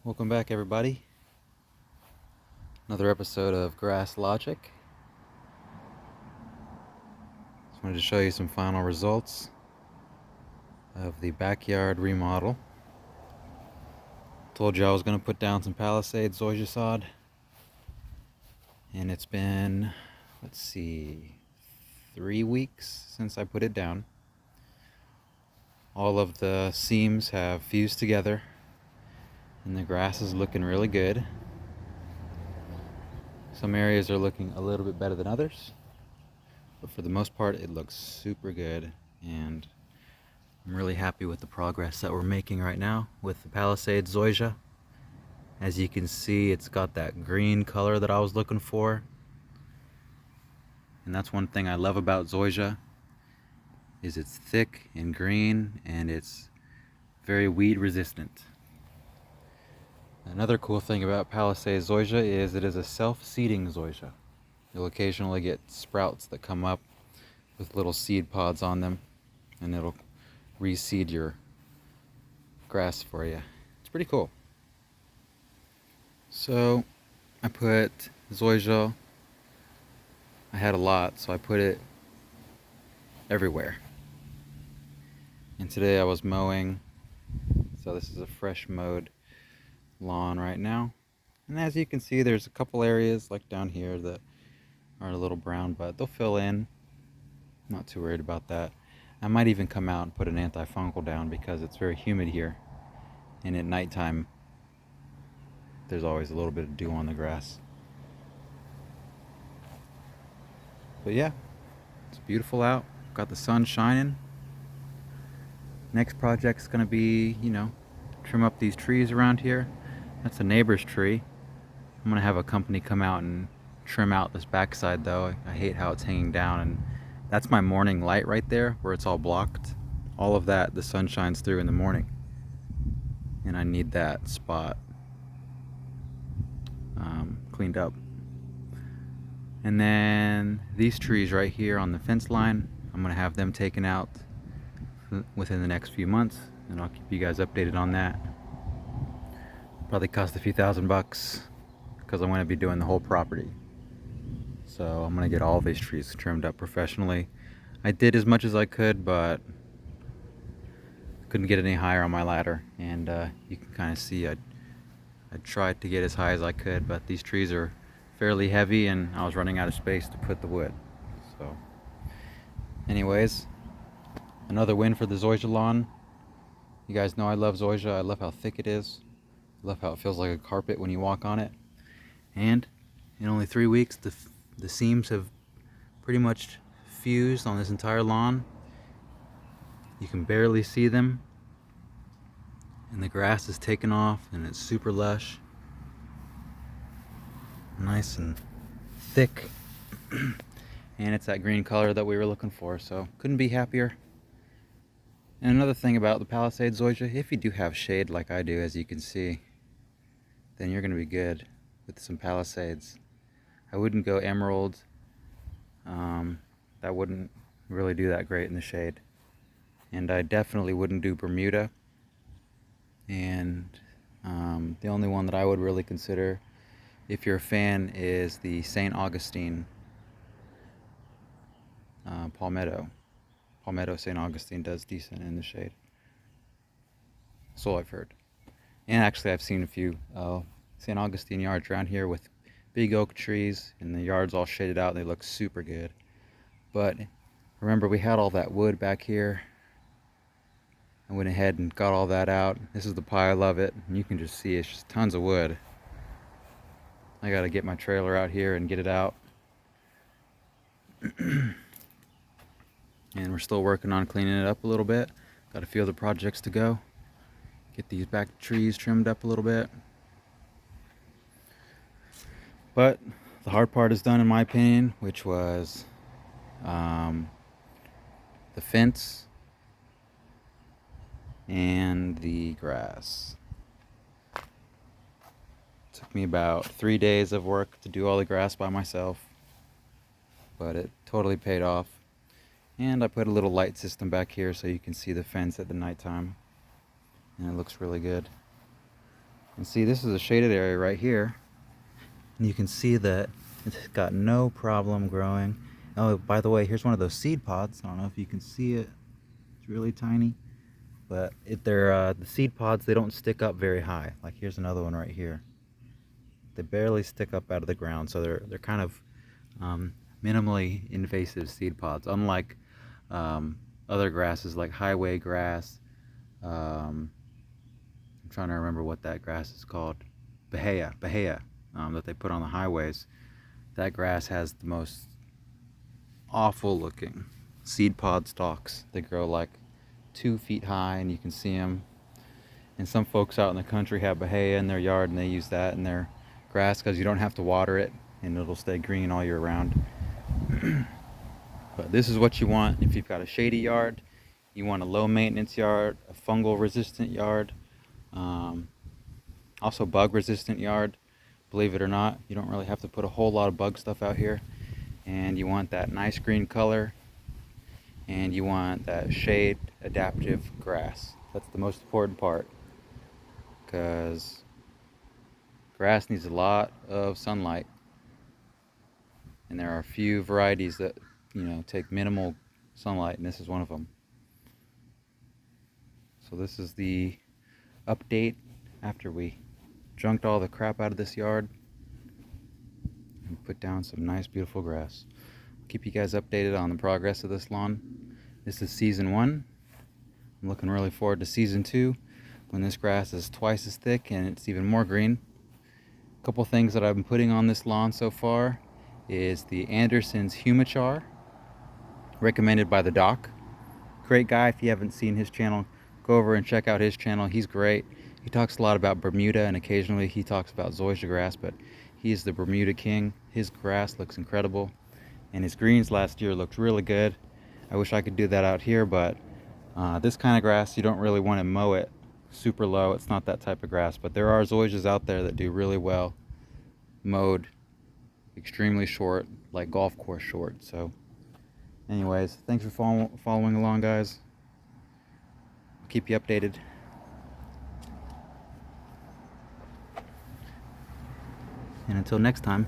Welcome back, everybody. Another episode of Grass Logic. Just wanted to show you some final results of the backyard remodel. Told you I was going to put down some Palisades Zoysia sod, and it's been, 3 weeks since I put it down. All of the seams have fused together, and the grass is looking really good. Some areas are looking a little bit better than others, but for the most part it looks super good, and I'm really happy with the progress that we're making right now with the Palisades Zoysia. As you can see, it's got that green color that I was looking for, and that's one thing I love about Zoysia, is it's thick and green and it's very weed resistant. Another cool thing about Palisades Zoysia is it is a self-seeding Zoysia. You'll occasionally get sprouts that come up with little seed pods on them, and it'll reseed your grass for you. It's pretty cool. So I put Zoysia, I had a lot, so I put it everywhere. And today I was mowing, so this is a fresh mowed lawn right now. And as you can see, there's a couple areas like down here that are a little brown, but they'll fill in. Not too worried about that. I might even come out and put an antifungal down because it's very humid here, and at nighttime there's always a little bit of dew on the grass. But yeah, it's beautiful out. Got the sun shining. Next project's gonna be, trim up these trees around here. That's a neighbor's tree. I'm gonna have a company come out and trim out this backside though. I hate how it's hanging down, and that's my morning light right there where it's all blocked. All of that, the sun shines through in the morning, and I need that spot cleaned up. And then these trees right here on the fence line, I'm gonna have them taken out within the next few months, and I'll keep you guys updated on that. Probably cost a few $1,000 because I'm going to be doing the whole property. So I'm going to get all these trees trimmed up professionally. I did as much as I could, but couldn't get any higher on my ladder, and you can kind of see I tried to get as high as I could, but these trees are fairly heavy and I was running out of space to put the wood. So anyways, another win for the Zoysia lawn. You guys know I love Zoysia. I love how thick it is. I love how it feels like a carpet when you walk on it. And in only 3 weeks, the seams have pretty much fused on this entire lawn. You can barely see them. And the grass is taken off and it's super lush. Nice and thick. And it's that green color that we were looking for, so couldn't be happier. And another thing about the Palisades Zoysia, if you do have shade like I do, as you can see, then you're going to be good with some Palisades. I wouldn't go emerald. That wouldn't really do that great in the shade. And I definitely wouldn't do Bermuda. And the only one that I would really consider, if you're a fan, is the St. Augustine Palmetto. Palmetto St. Augustine does decent in the shade. So I've heard. And actually I've seen a few St. Augustine yards around here with big oak trees, and the yard's all shaded out and they look super good. But remember, we had all that wood back here. I went ahead and got all that out. This is the pile of it, and you can just see it's just tons of wood. I gotta get my trailer out here and get it out. And we're still working on cleaning it up a little bit. Got a few other projects to go. Get these back trees trimmed up a little bit. But the hard part is done, in my opinion, which was the fence and the grass. Took me about 3 days of work to do all the grass by myself, but it totally paid off. And I put a little light system back here so you can see the fence at the nighttime, and it looks really good. And see, this is a shaded area right here. And you can see that it's got no problem growing. Oh, by the way, here's one of those seed pods. I don't know if you can see it. It's really tiny. But the seed pods, they don't stick up very high. Like here's another one right here. They barely stick up out of the ground, so they're kind of minimally invasive seed pods, unlike other grasses like highway grass. I'm trying to remember what that grass is called. Bahia, that they put on the highways. That grass has the most awful looking seed pod stalks. They grow like 2 feet high, and you can see them. And some folks out in the country have bahia in their yard, and they use that in their grass because you don't have to water it and it'll stay green all year round. But this is what you want if you've got a shady yard. You want a low maintenance yard, a fungal resistant yard, also bug resistant yard. Believe it or not, you don't really have to put a whole lot of bug stuff out here. And you want that nice green color, and you want that shade adaptive grass. That's the most important part, because grass needs a lot of sunlight, and there are a few varieties that take minimal sunlight, and this is one of them. So this is the update after we junked all the crap out of this yard and put down some nice beautiful grass. I'll keep you guys updated on the progress of this lawn. This is season 1. I'm looking really forward to season 2, when this grass is twice as thick and it's even more green. A couple things that I've been putting on this lawn so far is the Anderson's Humichar, recommended by the doc. Great guy. If you haven't seen his channel, go over and check out his channel. He's great. He talks a lot about Bermuda, and occasionally he talks about Zoysia grass, but he's the Bermuda king. His grass looks incredible, and his greens last year looked really good. I wish I could do that out here, but this kind of grass, you don't really want to mow it super low. It's not that type of grass, but there are Zoysias out there that do really well mowed extremely short, like golf course short. So anyways, thanks for following along, guys. I'll keep you updated. And until next time.